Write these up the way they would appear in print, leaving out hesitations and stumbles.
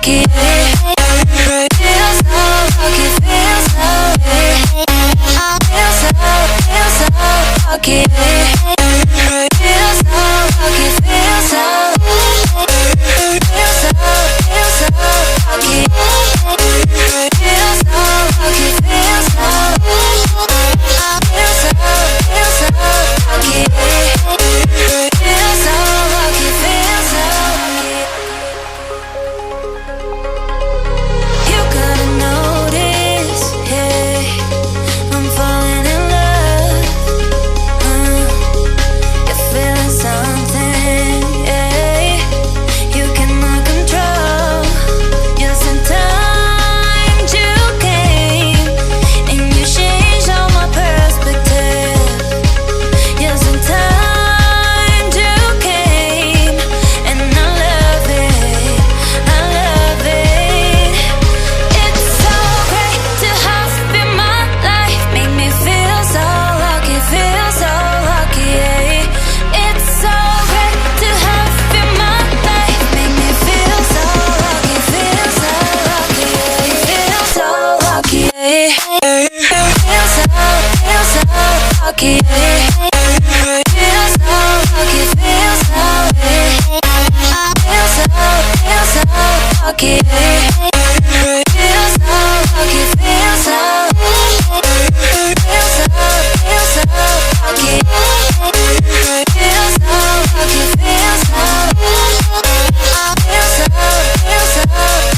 lucky. Feels so lucky, feels so lucky. Feels so lucky, feels so lucky. Feels so lucky, feels so lucky. Feels so lucky, feels so lucky. You gotta notice, hey, I'm falling in love. You're feeling something, hey, you cannot control. Yes, in time you came and you changed all my perspective. Yes, in time you came and I love it, I love it. It's so great to have you in my life, make me feel so lucky, feel so lucky. It's so great to have you in my life, make me feel so lucky, feel so lucky, feel so lucky. Feel so lucky. Feel so lucky, feel so lucky. Feel so lucky, feel so lucky. Feel so lucky, feel so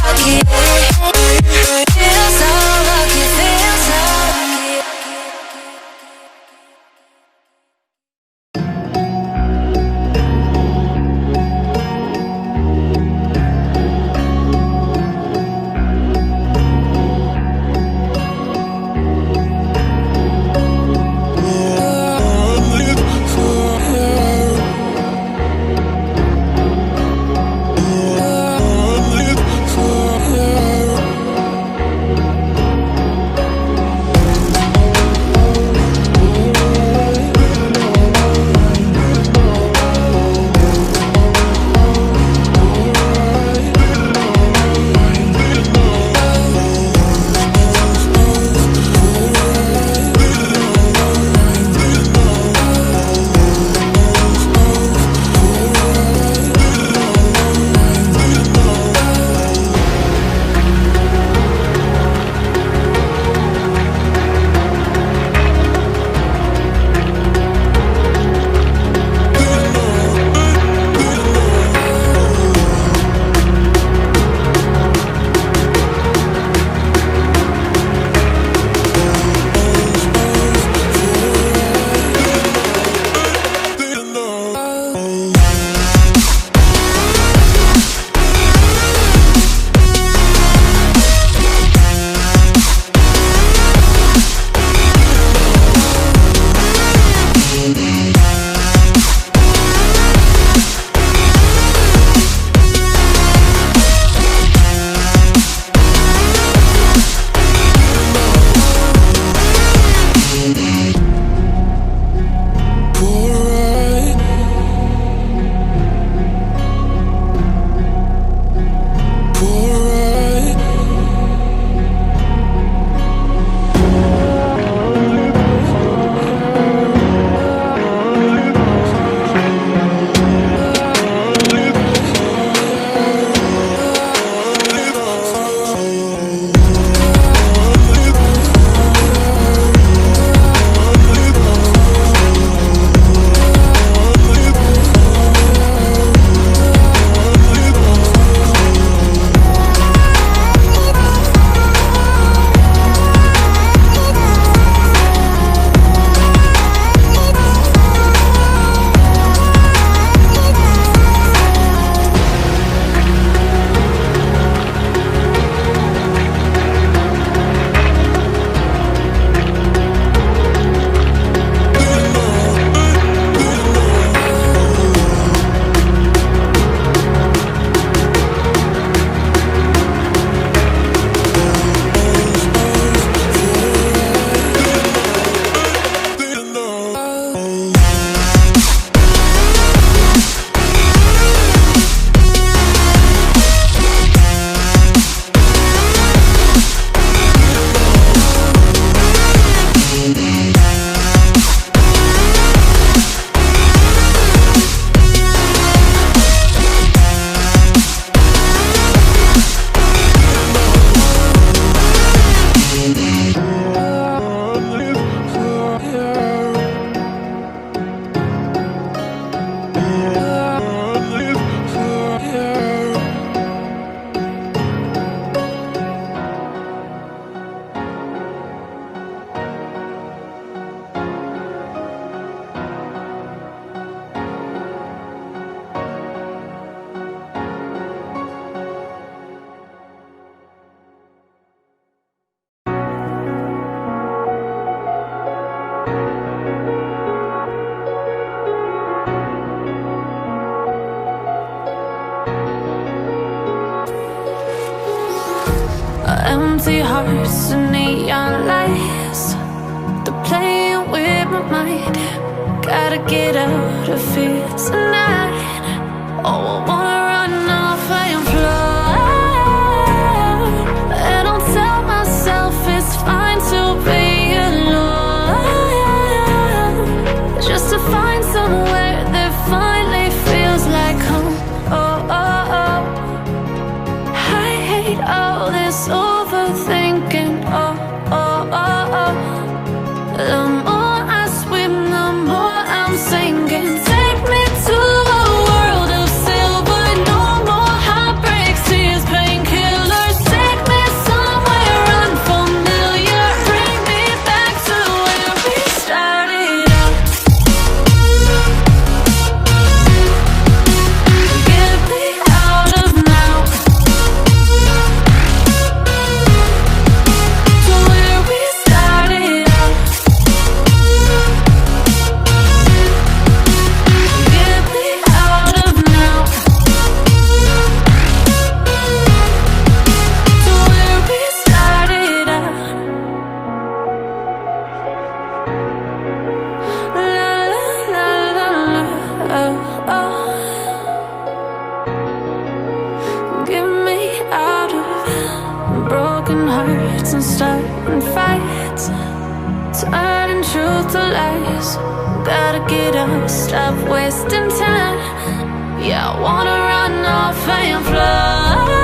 lucky. Feel so lucky, feel so lucky. hearts and neon lights. They're playing with my mind. Gotta get out of here tonight. Oh, I wanna run off and fly. And I'll tell myself it's fine to be alone, just to find somewhere that finally feels like home. Oh, oh, oh. I hate all this overthinking. Oh, oh, oh, oh. The more I swim, the more I'm sinking. Take me to a world of silver. No more heartbreaks, tears, painkillers. Take me somewhere unfamiliar. Bring me back to where we started out. Get me out of now, to where we started out. Get me out of now, to where we started out. La la la la la, oh, oh. Get me out of broken hearts and starting fights, turning truth to lies. Gotta get up, stop wasting time. Yeah, I wanna run off and fly.